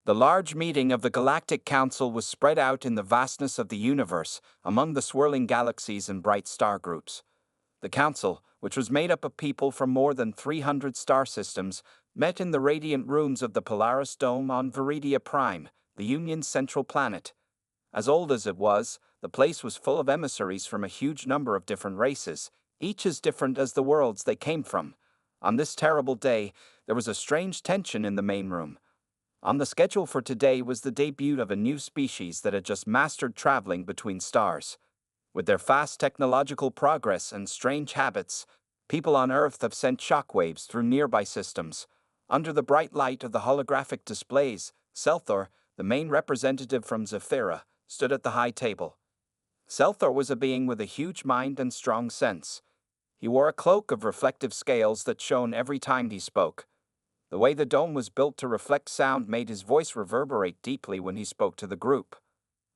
The large meeting of the Galactic Council was spread out in the vastness of the universe, among the swirling galaxies and bright star groups. The Council, which was made up of people from more than 300 star systems, met in the radiant rooms of the Polaris Dome on Viridia Prime, the Union's central planet. As old as it was, the place was full of emissaries from a huge number of different races, each as different as the worlds they came from. On this terrible day, there was a strange tension in the main room. On the schedule for today was the debut of a new species that had just mastered traveling between stars. With their fast technological progress and strange habits, people on Earth have sent shockwaves through nearby systems. Under the bright light of the holographic displays, Selthor, the main representative from Zephyra, stood at the high table. Selthor was a being with a huge mind and strong sense. He wore a cloak of reflective scales that shone every time he spoke. The way the dome was built to reflect sound made his voice reverberate deeply when he spoke to the group.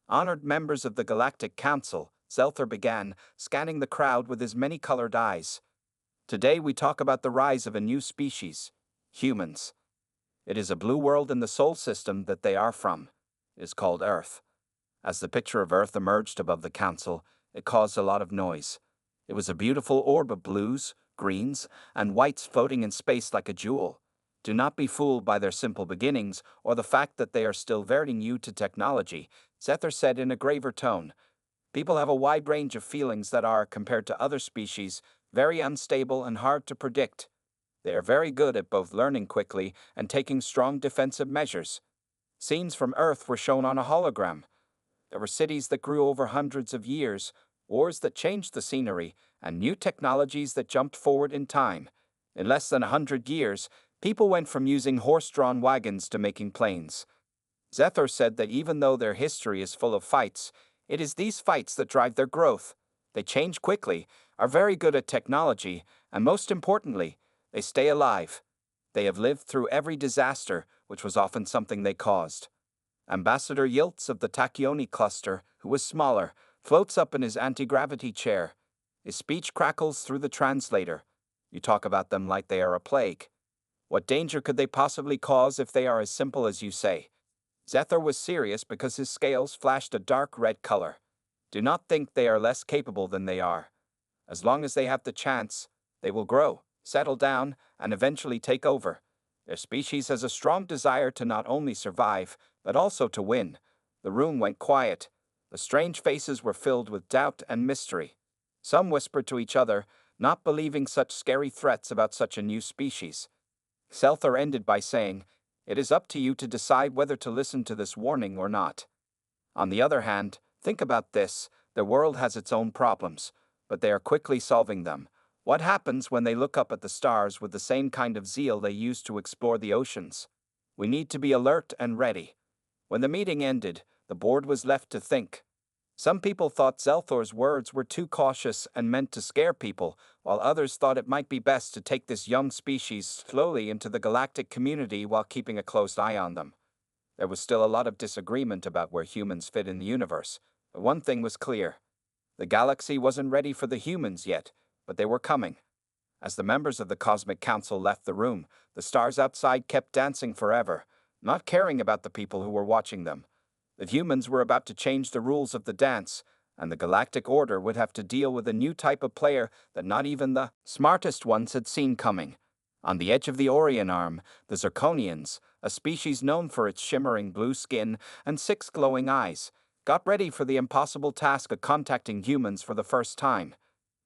Honored members of the Galactic Council, Selthor began, scanning the crowd with his many-colored eyes. Today we talk about the rise of a new species, humans. It is a blue world in the Sol system that they are from. It is called Earth. As the picture of Earth emerged above the Council, it caused a lot of noise. It was a beautiful orb of blues, greens, and whites floating in space like a jewel. Do not be fooled by their simple beginnings or the fact that they are still very new to technology, Selthor said in a graver tone. People have a wide range of feelings that are, compared to other species, very unstable and hard to predict. They are very good at both learning quickly and taking strong defensive measures. Scenes from Earth were shown on a hologram. There were cities that grew over hundreds of years, wars that changed the scenery, and new technologies that jumped forward in time. In less than 100 years, people went from using horse-drawn wagons to making planes. Selthor said that even though their history is full of fights, it is these fights that drive their growth. They change quickly, are very good at technology, and most importantly, they stay alive. They have lived through every disaster, which was often something they caused. Ambassador Yiltz of the Tachyoni cluster, who was smaller, floats up in his anti-gravity chair. His speech crackles through the translator. You talk about them like they are a plague. What danger could they possibly cause if they are as simple as you say? Selthor was serious because his scales flashed a dark red color. Do not think they are less capable than they are. As long as they have the chance, they will grow, settle down, and eventually take over. Their species has a strong desire to not only survive, but also to win. The room went quiet. The strange faces were filled with doubt and mystery. Some whispered to each other, not believing such scary threats about such a new species. Selthor ended by saying, "It is up to you to decide whether to listen to this warning or not. On the other hand, think about this, the world has its own problems, but they are quickly solving them. What happens when they look up at the stars with the same kind of zeal they use to explore the oceans? We need to be alert and ready." When the meeting ended, the board was left to think. Some people thought Selthor's words were too cautious and meant to scare people, while others thought it might be best to take this young species slowly into the galactic community while keeping a close eye on them. There was still a lot of disagreement about where humans fit in the universe, but one thing was clear. The galaxy wasn't ready for the humans yet, but they were coming. As the members of the Cosmic Council left the room, the stars outside kept dancing forever, not caring about the people who were watching them. The humans were about to change the rules of the dance, and the Galactic Order would have to deal with a new type of player that not even the smartest ones had seen coming. On the edge of the Orion Arm, the Zirconians, a species known for its shimmering blue skin and 6 glowing eyes, got ready for the impossible task of contacting humans for the first time.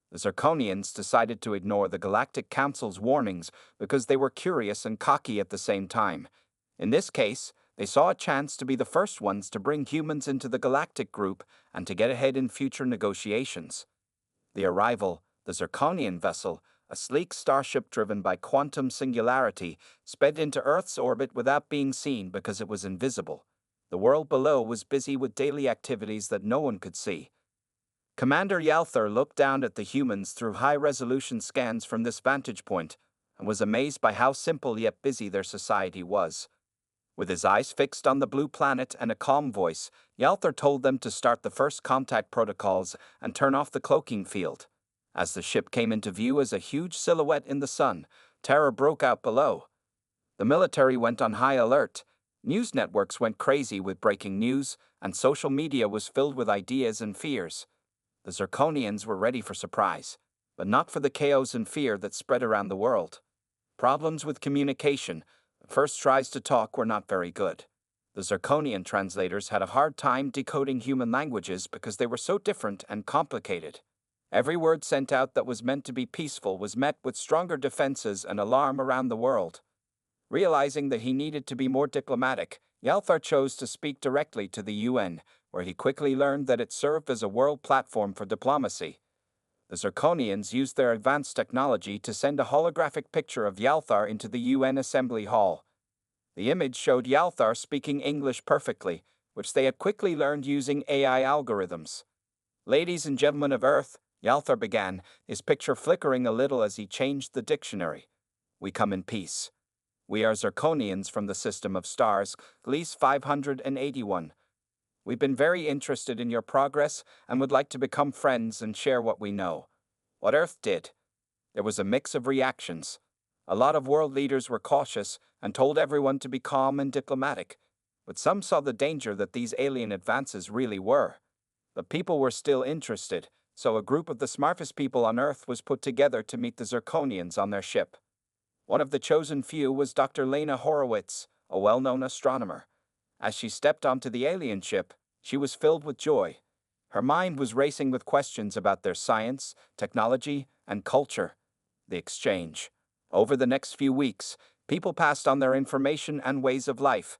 The Zirconians decided to ignore the Galactic Council's warnings because they were curious and cocky at the same time. In this case, they saw a chance to be the first ones to bring humans into the Galactic group and to get ahead in future negotiations. The arrival, the Zirconian vessel, a sleek starship driven by quantum singularity, sped into Earth's orbit without being seen because it was invisible. The world below was busy with daily activities that no one could see. Commander Yalthor looked down at the humans through high-resolution scans from this vantage point and was amazed by how simple yet busy their society was. With his eyes fixed on the blue planet and a calm voice, Yalthor told them to start the first contact protocols and turn off the cloaking field. As the ship came into view as a huge silhouette in the sun, terror broke out below. The military went on high alert. News networks went crazy with breaking news, and social media was filled with ideas and fears. The Zirconians were ready for surprise, but not for the chaos and fear that spread around the world. Problems with communication. First tries to talk were not very good. The Zirconian translators had a hard time decoding human languages because they were so different and complicated. Every word sent out that was meant to be peaceful was met with stronger defenses and alarm around the world. Realizing that he needed to be more diplomatic, Yalthar chose to speak directly to the UN, where he quickly learned that it served as a world platform for diplomacy. The Zirconians used their advanced technology to send a holographic picture of Yalthar into the UN Assembly Hall. The image showed Yalthar speaking English perfectly, which they had quickly learned using AI algorithms. "Ladies and gentlemen of Earth," Yalthar began, his picture flickering a little as he changed the dictionary. "We come in peace. We are Zirconians from the system of stars, Gliese 581. We've been very interested in your progress and would like to become friends and share what we know." What Earth did. There was a mix of reactions. A lot of world leaders were cautious and told everyone to be calm and diplomatic, but some saw the danger that these alien advances really were. But people were still interested, so a group of the smartest people on Earth was put together to meet the Zirconians on their ship. One of the chosen few was Dr. Lena Horowitz, a well-known astronomer. As she stepped onto the alien ship, she was filled with joy. Her mind was racing with questions about their science, technology, and culture. The exchange. Over the next few weeks, people passed on their information and ways of life.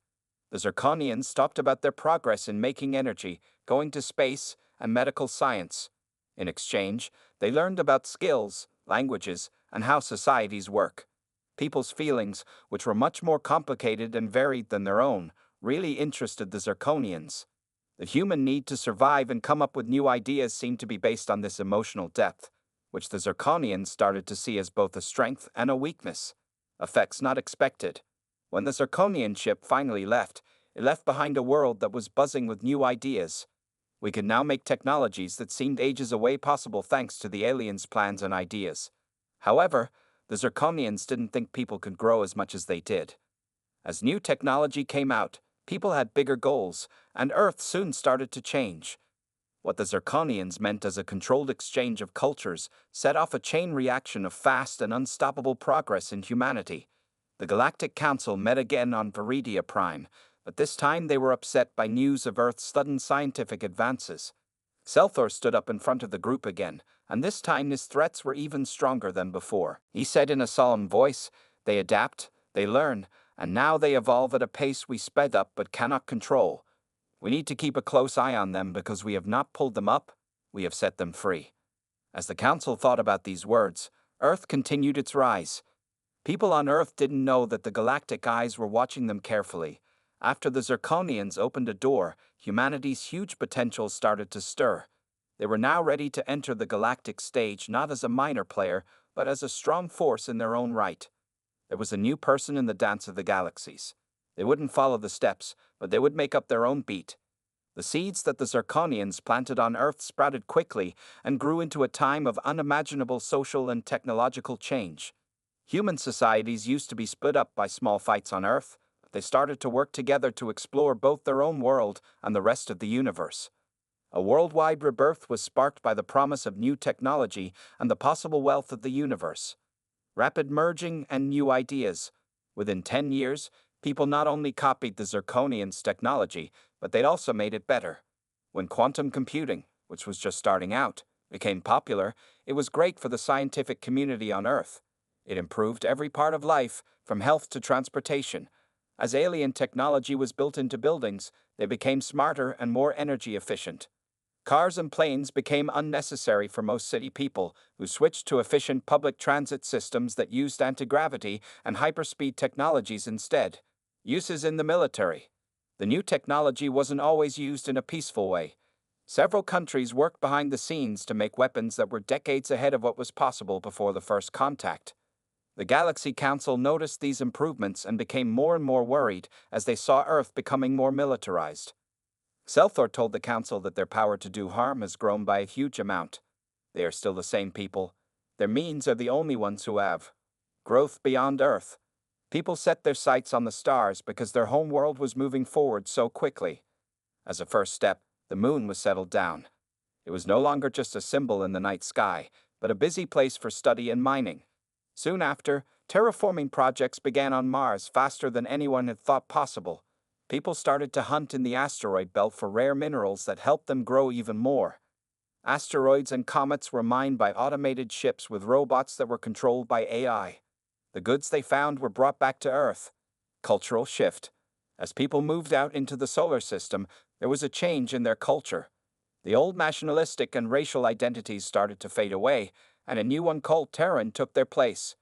The Zirconians talked about their progress in making energy, going to space, and medical science. In exchange, they learned about skills, languages, and how societies work. People's feelings, which were much more complicated and varied than their own, really interested the Zirconians. The human need to survive and come up with new ideas seemed to be based on this emotional depth, which the Zirconians started to see as both a strength and a weakness. Effects not expected. When the Zirconian ship finally left, it left behind a world that was buzzing with new ideas. We could now make technologies that seemed ages away possible thanks to the aliens' plans and ideas. However, the Zirconians didn't think people could grow as much as they did. As new technology came out, people had bigger goals, and Earth soon started to change. What the Zirconians meant as a controlled exchange of cultures set off a chain reaction of fast and unstoppable progress in humanity. The Galactic Council met again on Viridia Prime, but this time they were upset by news of Earth's sudden scientific advances. Selthor stood up in front of the group again, and this time his threats were even stronger than before. He said in a solemn voice, "They adapt, they learn, and now they evolve at a pace we sped up but cannot control. We need to keep a close eye on them because we have not pulled them up, we have set them free." As the council thought about these words, Earth continued its rise. People on Earth didn't know that the galactic eyes were watching them carefully. After the Zirconians opened a door, humanity's huge potential started to stir. They were now ready to enter the galactic stage not as a minor player, but as a strong force in their own right. There was a new person in the dance of the galaxies. They wouldn't follow the steps, but they would make up their own beat. The seeds that the Zirconians planted on Earth sprouted quickly and grew into a time of unimaginable social and technological change. Human societies used to be split up by small fights on Earth. They started to work together to explore both their own world and the rest of the universe. A worldwide rebirth was sparked by the promise of new technology and the possible wealth of the universe. Rapid merging and new ideas. Within 10 years, people not only copied the Zirconians' technology, but they'd also made it better. When quantum computing, which was just starting out, became popular, it was great for the scientific community on Earth. It improved every part of life, from health to transportation. As alien technology was built into buildings, they became smarter and more energy efficient. Cars and planes became unnecessary for most city people, who switched to efficient public transit systems that used anti-gravity and hyperspeed technologies instead. Uses in the military. The new technology wasn't always used in a peaceful way. Several countries worked behind the scenes to make weapons that were decades ahead of what was possible before the first contact. The Galaxy Council noticed these improvements and became more and more worried as they saw Earth becoming more militarized. Selthor told the Council that their power to do harm has grown by a huge amount. They are still the same people. Their means are the only ones who have growth beyond Earth. People set their sights on the stars because their home world was moving forward so quickly. As a first step, the moon was settled down. It was no longer just a symbol in the night sky, but a busy place for study and mining. Soon after, terraforming projects began on Mars faster than anyone had thought possible. People started to hunt in the asteroid belt for rare minerals that helped them grow even more. Asteroids and comets were mined by automated ships with robots that were controlled by AI. The goods they found were brought back to Earth. Cultural shift. As people moved out into the solar system, there was a change in their culture. The old nationalistic and racial identities started to fade away, and a new one called Terran took their place.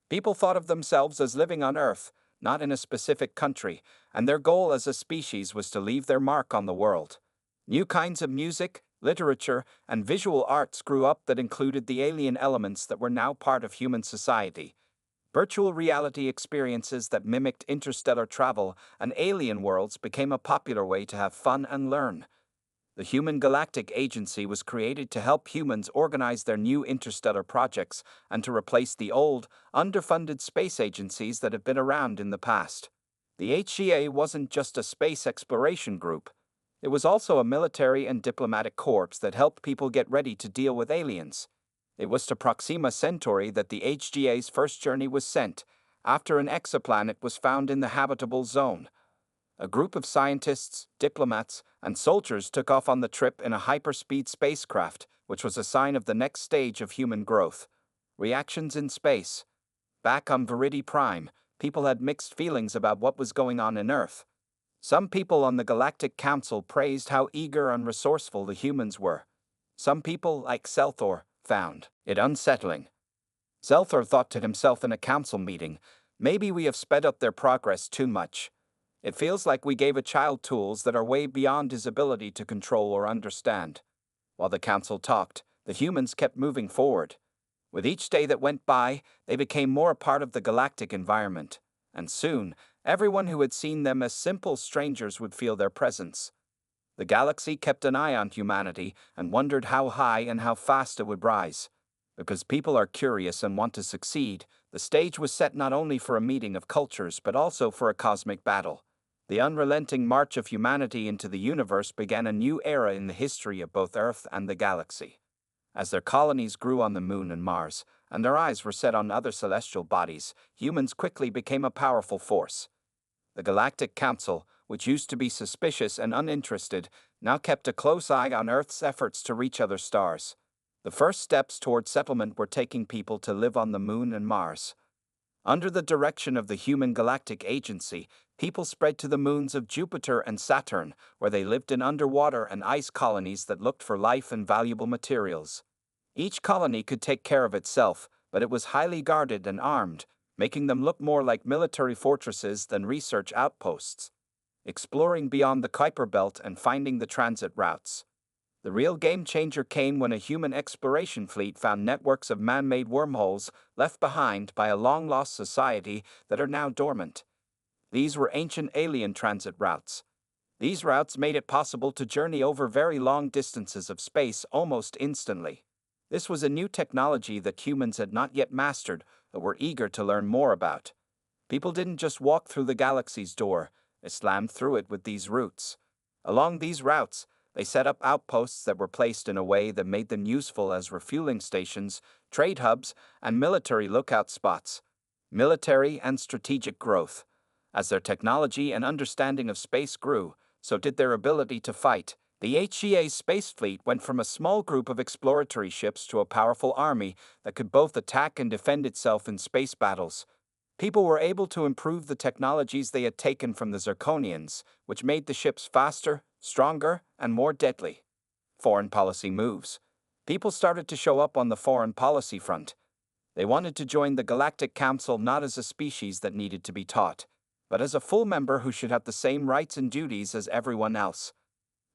People thought of themselves as living on Earth, not in a specific country, and their goal as a species was to leave their mark on the world. New kinds of music, literature, and visual arts grew up that included the alien elements that were now part of human society. Virtual reality experiences that mimicked interstellar travel and alien worlds became a popular way to have fun and learn. The Human Galactic Agency was created to help humans organize their new interstellar projects and to replace the old, underfunded space agencies that have been around in the past. The HCA wasn't just a space exploration group. It was also a military and diplomatic corps that helped people get ready to deal with aliens. It was to Proxima Centauri that the HGA's first journey was sent, after an exoplanet was found in the habitable zone. A group of scientists, diplomats, and soldiers took off on the trip in a hyperspeed spacecraft, which was a sign of the next stage of human growth. Reactions in space. Back on Viridi Prime, people had mixed feelings about what was going on in Earth. Some people on the Galactic Council praised how eager and resourceful the humans were. Some people, like Selthor, found it unsettling. Selthor thought to himself in a council meeting, maybe we have sped up their progress too much. It feels like we gave a child tools that are way beyond his ability to control or understand. While the council talked, the humans kept moving forward. With each day that went by, they became more a part of the galactic environment, and soon, everyone who had seen them as simple strangers would feel their presence. The galaxy kept an eye on humanity and wondered how high and how fast it would rise. Because people are curious and want to succeed, the stage was set not only for a meeting of cultures but also for a cosmic battle. The unrelenting march of humanity into the universe began a new era in the history of both Earth and the galaxy. As their colonies grew on the Moon and Mars, and their eyes were set on other celestial bodies, humans quickly became a powerful force. The Galactic Council, which used to be suspicious and uninterested, now kept a close eye on Earth's efforts to reach other stars. The first steps toward settlement were taking people to live on the Moon and Mars. Under the direction of the Human Galactic Agency, people spread to the moons of Jupiter and Saturn, where they lived in underwater and ice colonies that looked for life and valuable materials. Each colony could take care of itself, but it was highly guarded and armed, making them look more like military fortresses than research outposts. Exploring beyond the Kuiper Belt and finding the transit routes. The real game changer came when a human exploration fleet found networks of man-made wormholes left behind by a long-lost society that are now dormant. These were ancient alien transit routes. These routes made it possible to journey over very long distances of space almost instantly. This was a new technology that humans had not yet mastered but were eager to learn more about. People didn't just walk through the galaxy's door, they slammed through it with these routes. Along these routes, they set up outposts that were placed in a way that made them useful as refueling stations, trade hubs, and military lookout spots. Military and strategic growth. As their technology and understanding of space grew, so did their ability to fight. The HCA's space fleet went from a small group of exploratory ships to a powerful army that could both attack and defend itself in space battles. People were able to improve the technologies they had taken from the Zirconians, which made the ships faster, stronger, and more deadly. Foreign policy moves. People started to show up on the foreign policy front. They wanted to join the Galactic Council not as a species that needed to be taught, but as a full member who should have the same rights and duties as everyone else.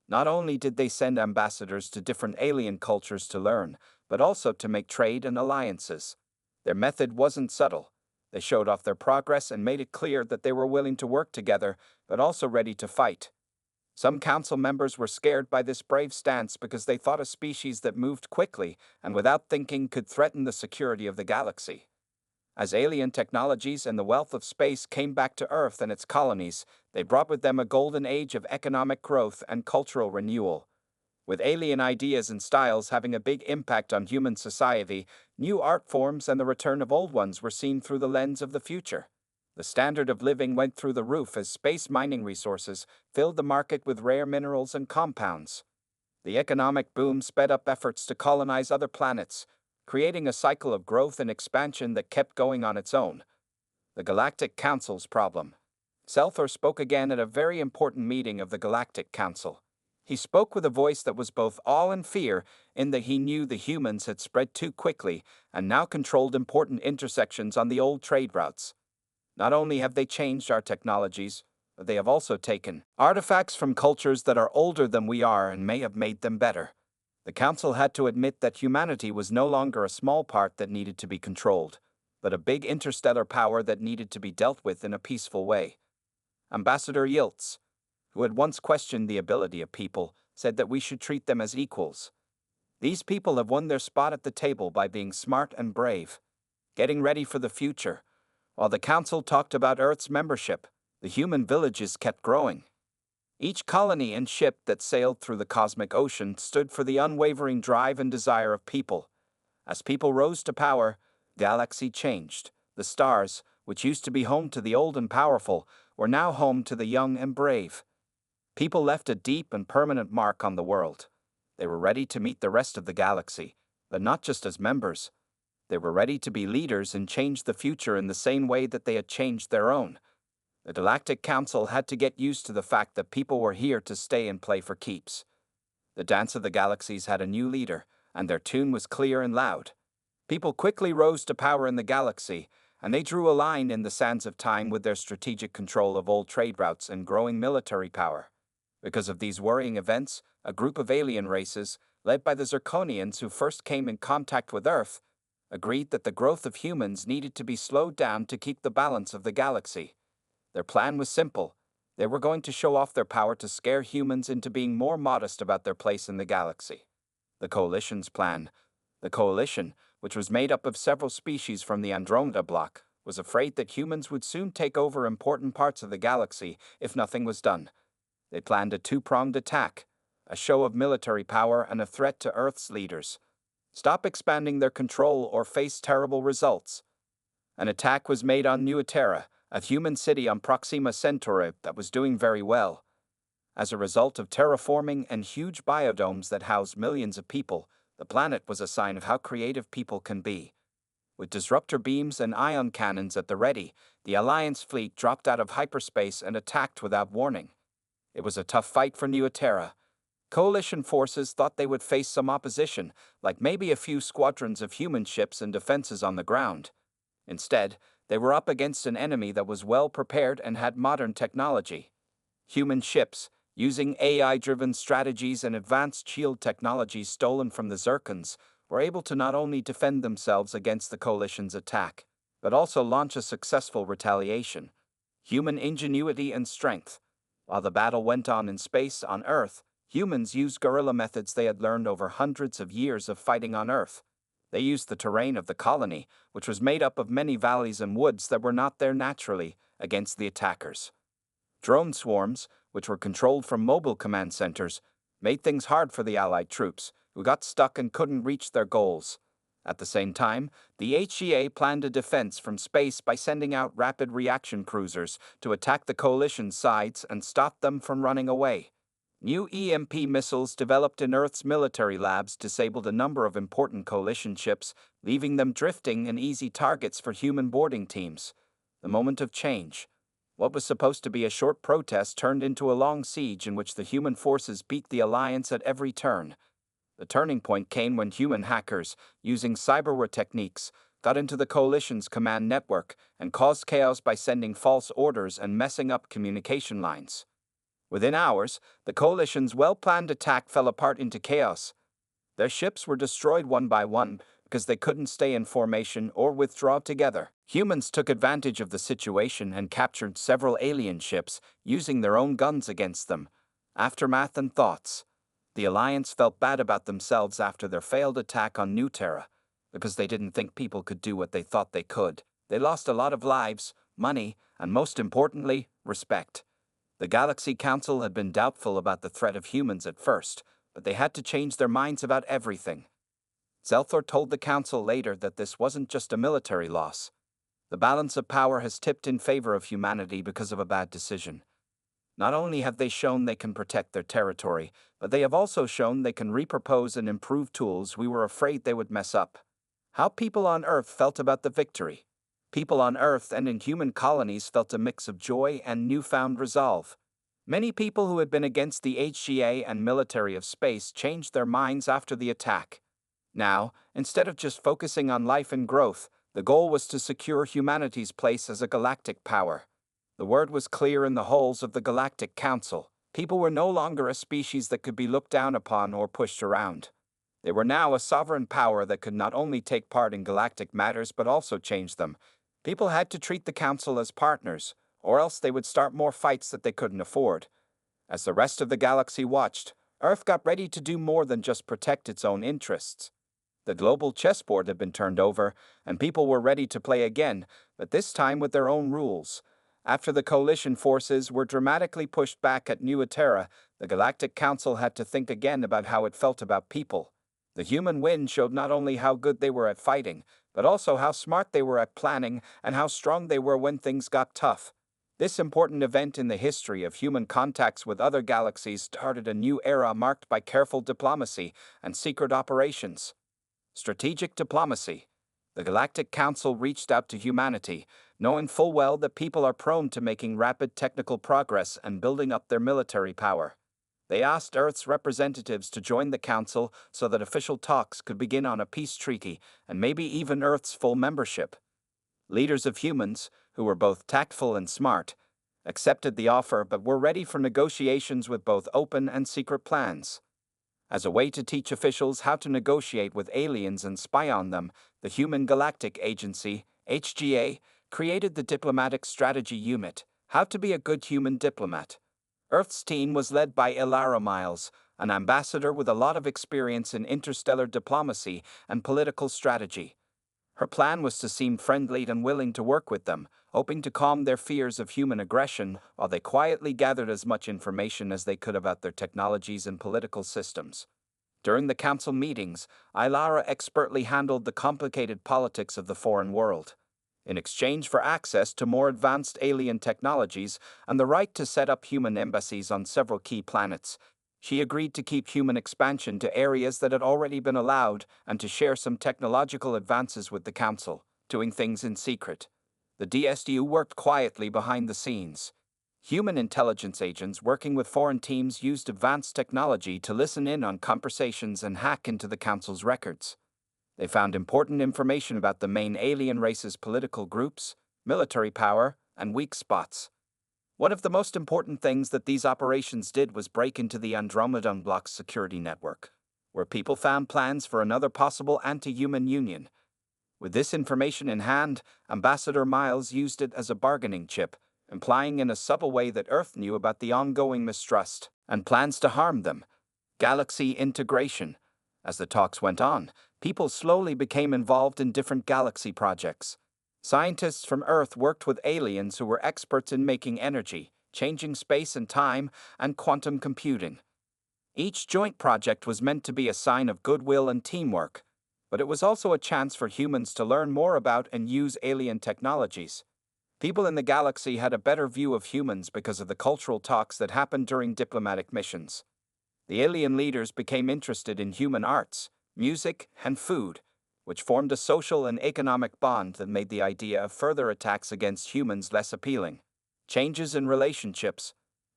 Not only did they send ambassadors to different alien cultures to learn, but also to make trade and alliances. Their method wasn't subtle. They showed off their progress and made it clear that they were willing to work together, but also ready to fight. Some council members were scared by this brave stance because they thought a species that moved quickly and without thinking could threaten the security of the galaxy. As alien technologies and the wealth of space came back to Earth and its colonies, they brought with them a golden age of economic growth and cultural renewal. With alien ideas and styles having a big impact on human society, new art forms and the return of old ones were seen through the lens of the future. The standard of living went through the roof as space mining resources filled the market with rare minerals and compounds. The economic boom sped up efforts to colonize other planets, creating a cycle of growth and expansion that kept going on its own. The Galactic Council's problem. Selthor spoke again at a very important meeting of the Galactic Council. He spoke with a voice that was both awe and fear, in that he knew the humans had spread too quickly and now controlled important intersections on the old trade routes. Not only have they changed our technologies, but they have also taken artifacts from cultures that are older than we are and may have made them better. The Council had to admit that humanity was no longer a small part that needed to be controlled, but a big interstellar power that needed to be dealt with in a peaceful way. Ambassador Yiltz, who had once questioned the ability of people, said that we should treat them as equals. These people have won their spot at the table by being smart and brave, getting ready for the future. While the Council talked about Earth's membership, the human villages kept growing. Each colony and ship that sailed through the cosmic ocean stood for the unwavering drive and desire of people. As people rose to power, the galaxy changed. The stars, which used to be home to the old and powerful, were now home to the young and brave. People left a deep and permanent mark on the world. They were ready to meet the rest of the galaxy, but not just as members. They were ready to be leaders and change the future in the same way that they had changed their own. The Galactic Council had to get used to the fact that people were here to stay and play for keeps. The Dance of the Galaxies had a new leader, and their tune was clear and loud. People quickly rose to power in the galaxy, and they drew a line in the sands of time with their strategic control of old trade routes and growing military power. Because of these worrying events, a group of alien races, led by the Zirconians who first came in contact with Earth, agreed that the growth of humans needed to be slowed down to keep the balance of the galaxy. Their plan was simple. They were going to show off their power to scare humans into being more modest about their place in the galaxy. The Coalition's plan. The Coalition, which was made up of several species from the Andromeda block, was afraid that humans would soon take over important parts of the galaxy if nothing was done. They planned a two-pronged attack, a show of military power and a threat to Earth's leaders. Stop expanding their control or face terrible results. An attack was made on Nuatera, a human city on Proxima Centauri that was doing very well. As a result of terraforming and huge biodomes that housed millions of people, the planet was a sign of how creative people can be. With disruptor beams and ion cannons at the ready, the Alliance fleet dropped out of hyperspace and attacked without warning. It was a tough fight for Nuatera. Coalition forces thought they would face some opposition, like maybe a few squadrons of human ships and defenses on the ground. Instead, they were up against an enemy that was well prepared and had modern technology. Human ships, using AI-driven strategies and advanced shield technologies stolen from the Zircons, were able to not only defend themselves against the Coalition's attack, but also launch a successful retaliation. Human ingenuity and strength. While the battle went on in space on Earth, humans used guerrilla methods they had learned over hundreds of years of fighting on Earth. They used the terrain of the colony, which was made up of many valleys and woods that were not there naturally, against the attackers. Drone swarms, which were controlled from mobile command centers, made things hard for the Allied troops, who got stuck and couldn't reach their goals. At the same time, the HEA planned a defense from space by sending out rapid reaction cruisers to attack the Coalition's sides and stop them from running away. New EMP missiles developed in Earth's military labs disabled a number of important Coalition ships, leaving them drifting and easy targets for human boarding teams. The moment of change. What was supposed to be a short protest turned into a long siege in which the human forces beat the Alliance at every turn. The turning point came when human hackers, using cyberwar techniques, got into the Coalition's command network and caused chaos by sending false orders and messing up communication lines. Within hours, the Coalition's well-planned attack fell apart into chaos. Their ships were destroyed one by one because they couldn't stay in formation or withdraw together. Humans took advantage of the situation and captured several alien ships, using their own guns against them. Aftermath and thoughts. The Alliance felt bad about themselves after their failed attack on Nuatera, because they didn't think people could do what they thought they could. They lost a lot of lives, money, and most importantly, respect. The Galaxy Council had been doubtful about the threat of humans at first, but they had to change their minds about everything. Zelthor told the Council later that this wasn't just a military loss. The balance of power has tipped in favor of humanity because of a bad decision. Not only have they shown they can protect their territory, but they have also shown they can repurpose and improve tools we were afraid they would mess up. How people on Earth felt about the victory. People on Earth and in human colonies felt a mix of joy and newfound resolve. Many people who had been against the HGA and military of space changed their minds after the attack. Now, instead of just focusing on life and growth, the goal was to secure humanity's place as a galactic power. The word was clear in the halls of the Galactic Council. People were no longer a species that could be looked down upon or pushed around. They were now a sovereign power that could not only take part in galactic matters but also change them. People had to treat the Council as partners, or else they would start more fights that they couldn't afford. As the rest of the galaxy watched, Earth got ready to do more than just protect its own interests. The global chessboard had been turned over, and people were ready to play again, but this time with their own rules. After the coalition forces were dramatically pushed back at New Atera, the Galactic Council had to think again about how it felt about people. The human win showed not only how good they were at fighting, but also how smart they were at planning and how strong they were when things got tough. This important event in the history of human contacts with other galaxies started a new era marked by careful diplomacy and secret operations. Strategic diplomacy. The Galactic Council reached out to humanity, knowing full well that people are prone to making rapid technical progress and building up their military power. They asked Earth's representatives to join the Council so that official talks could begin on a peace treaty and maybe even Earth's full membership. Leaders of humans, who were both tactful and smart, accepted the offer but were ready for negotiations with both open and secret plans. As a way to teach officials how to negotiate with aliens and spy on them, the Human Galactic Agency, HGA, created the Diplomatic Strategy Unit, How to Be a Good Human Diplomat. Earth's team was led by Ilara Miles, an ambassador with a lot of experience in interstellar diplomacy and political strategy. Her plan was to seem friendly and willing to work with them, hoping to calm their fears of human aggression while they quietly gathered as much information as they could about their technologies and political systems. During the council meetings, Ilara expertly handled the complicated politics of the foreign world. In exchange for access to more advanced alien technologies and the right to set up human embassies on several key planets, she agreed to keep human expansion to areas that had already been allowed and to share some technological advances with the Council, doing things in secret. The DSU worked quietly behind the scenes. Human intelligence agents working with foreign teams used advanced technology to listen in on conversations and hack into the Council's records. They found important information about the main alien race's political groups, military power, and weak spots. One of the most important things that these operations did was break into the Andromedan Block's security network, where people found plans for another possible anti-human union. With this information in hand, Ambassador Miles used it as a bargaining chip, implying in a subtle way that Earth knew about the ongoing mistrust and plans to harm them. Galaxy integration. As the talks went on, people slowly became involved in different galaxy projects. Scientists from Earth worked with aliens who were experts in making energy, changing space and time, and quantum computing. Each joint project was meant to be a sign of goodwill and teamwork, but it was also a chance for humans to learn more about and use alien technologies. People in the galaxy had a better view of humans because of the cultural talks that happened during diplomatic missions. The alien leaders became interested in human arts, music, and food, which formed a social and economic bond that made the idea of further attacks against humans less appealing. Changes in relationships.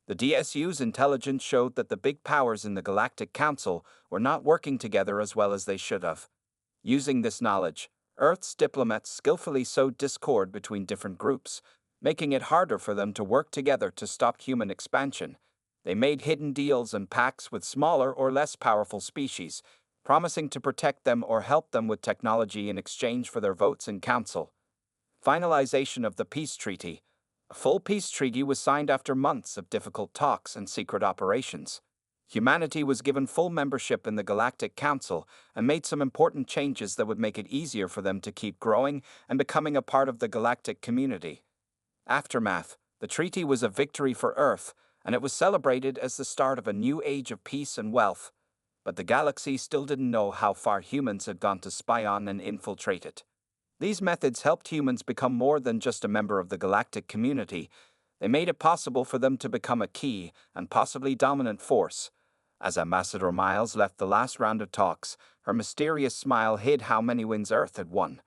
The DSU's intelligence showed that the big powers in the Galactic Council were not working together as well as they should have. Using this knowledge, Earth's diplomats skillfully sowed discord between different groups, making it harder for them to work together to stop human expansion. They made hidden deals and pacts with smaller or less powerful species, promising to protect them or help them with technology in exchange for their votes in council. Finalization of the peace treaty. A full peace treaty was signed after months of difficult talks and secret operations. Humanity was given full membership in the Galactic Council and made some important changes that would make it easier for them to keep growing and becoming a part of the galactic community. Aftermath: the treaty was a victory for Earth, and it was celebrated as the start of a new age of peace and wealth. But the galaxy still didn't know how far humans had gone to spy on and infiltrate it. These methods helped humans become more than just a member of the galactic community. They made it possible for them to become a key and possibly dominant force. As Ambassador Miles left the last round of talks, her mysterious smile hid how many wins Earth had won.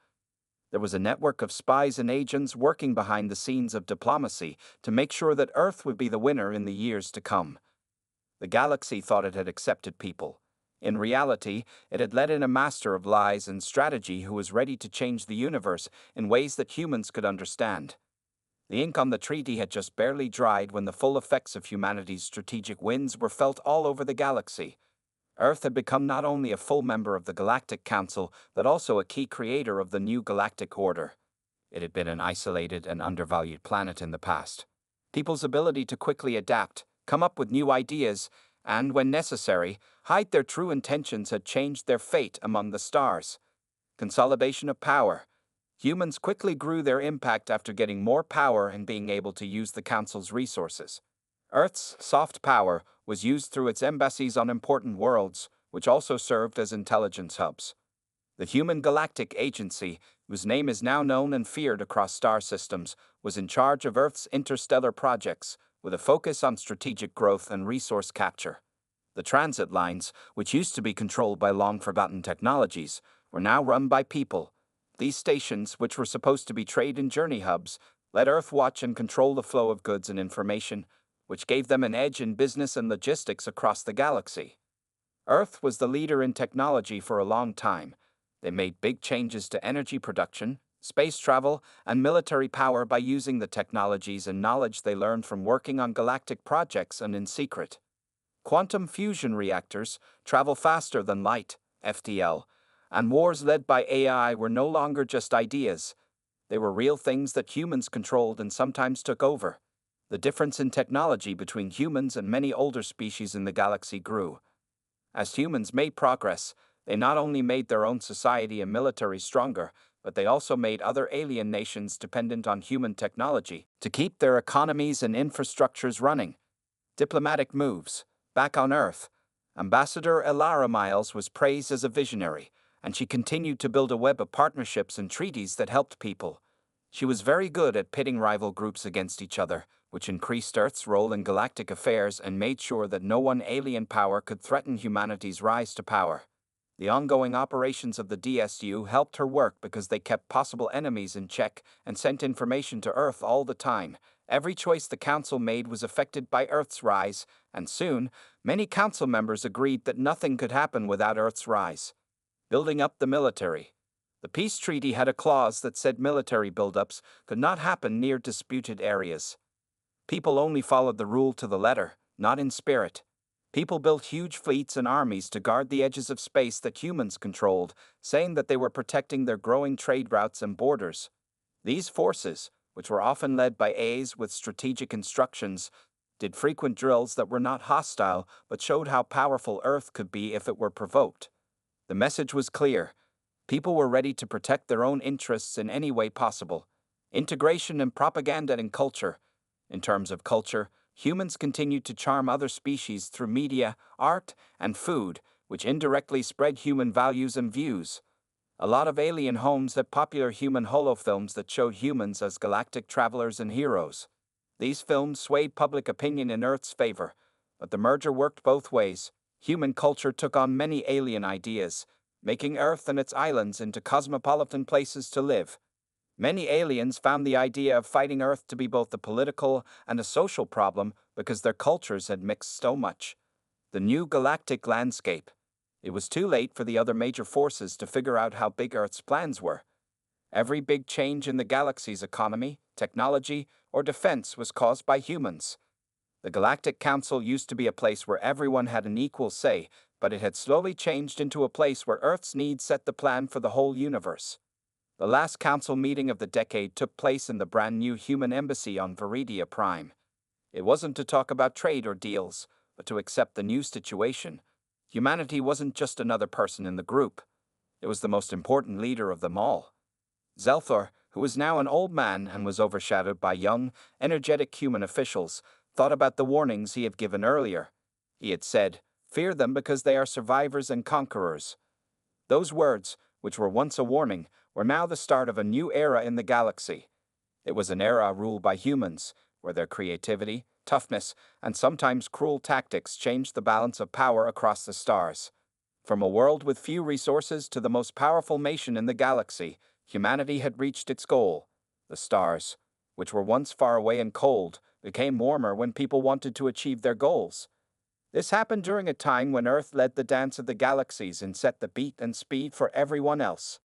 There was a network of spies and agents working behind the scenes of diplomacy to make sure that Earth would be the winner in the years to come. The galaxy thought it had accepted people. In reality, it had let in a master of lies and strategy who was ready to change the universe in ways that humans could understand. The ink on the treaty had just barely dried when the full effects of humanity's strategic wins were felt all over the galaxy. Earth had become not only a full member of the Galactic Council, but also a key creator of the new galactic order. It had been an isolated and undervalued planet in the past. People's ability to quickly adapt, come up with new ideas, and, when necessary, hide their true intentions had changed their fate among the stars. Consolidation of power. Humans quickly grew their impact after getting more power and being able to use the Council's resources. Earth's soft power was used through its embassies on important worlds, which also served as intelligence hubs. The Human Galactic Agency, whose name is now known and feared across star systems, was in charge of Earth's interstellar projects, with a focus on strategic growth and resource capture. The transit lines, which used to be controlled by long-forgotten technologies, were now run by people. These stations, which were supposed to be trade and journey hubs, let Earth watch and control the flow of goods and information, which gave them an edge in business and logistics across the galaxy. Earth was the leader in technology for a long time. They made big changes to energy production, space travel, and military power by using the technologies and knowledge they learned from working on galactic projects and in secret. Quantum fusion reactors travel faster than light, FTL, and wars led by AI were no longer just ideas. They were real things that humans controlled and sometimes took over. The difference in technology between humans and many older species in the galaxy grew. As humans made progress, they not only made their own society and military stronger, but they also made other alien nations dependent on human technology to keep their economies and infrastructures running. Diplomatic moves. Back on Earth, Ambassador Elara Miles was praised as a visionary, and she continued to build a web of partnerships and treaties that helped people. She was very good at pitting rival groups against each other, which increased Earth's role in galactic affairs and made sure that no one alien power could threaten humanity's rise to power. The ongoing operations of the DSU helped her work because they kept possible enemies in check and sent information to Earth all the time. Every choice the Council made was affected by Earth's rise, and soon, many Council members agreed that nothing could happen without Earth's rise. Building up the military. The peace treaty had a clause that said military buildups could not happen near disputed areas. People only followed the rule to the letter, not in spirit. People built huge fleets and armies to guard the edges of space that humans controlled, saying that they were protecting their growing trade routes and borders. These forces, which were often led by A's with strategic instructions, did frequent drills that were not hostile but showed how powerful Earth could be if it were provoked. The message was clear. People were ready to protect their own interests in any way possible. Integration and propaganda in culture. In terms of culture, humans continued to charm other species through media, art, and food, which indirectly spread human values and views. A lot of alien homes had popular human holofilms that showed humans as galactic travelers and heroes. These films swayed public opinion in Earth's favor, but the merger worked both ways. Human culture took on many alien ideas, making Earth and its islands into cosmopolitan places to live. Many aliens found the idea of fighting Earth to be both a political and a social problem because their cultures had mixed so much. The new galactic landscape. It was too late for the other major forces to figure out how big Earth's plans were. Every big change in the galaxy's economy, technology, or defense was caused by humans. The Galactic Council used to be a place where everyone had an equal say, but it had slowly changed into a place where Earth's needs set the plan for the whole universe. The last council meeting of the decade took place in the brand new human embassy on Viridia Prime. It wasn't to talk about trade or deals, but to accept the new situation. Humanity wasn't just another person in the group. It was the most important leader of them all. Zelthor, who was now an old man and was overshadowed by young, energetic human officials, thought about the warnings he had given earlier. He had said, "Fear them because they are survivors and conquerors." Those words, which were once a warning, were now the start of a new era in the galaxy. It was an era ruled by humans, where their creativity, toughness, and sometimes cruel tactics changed the balance of power across the stars. From a world with few resources to the most powerful nation in the galaxy, humanity had reached its goal. The stars, which were once far away and cold, became warmer when people wanted to achieve their goals. This happened during a time when Earth led the dance of the galaxies and set the beat and speed for everyone else.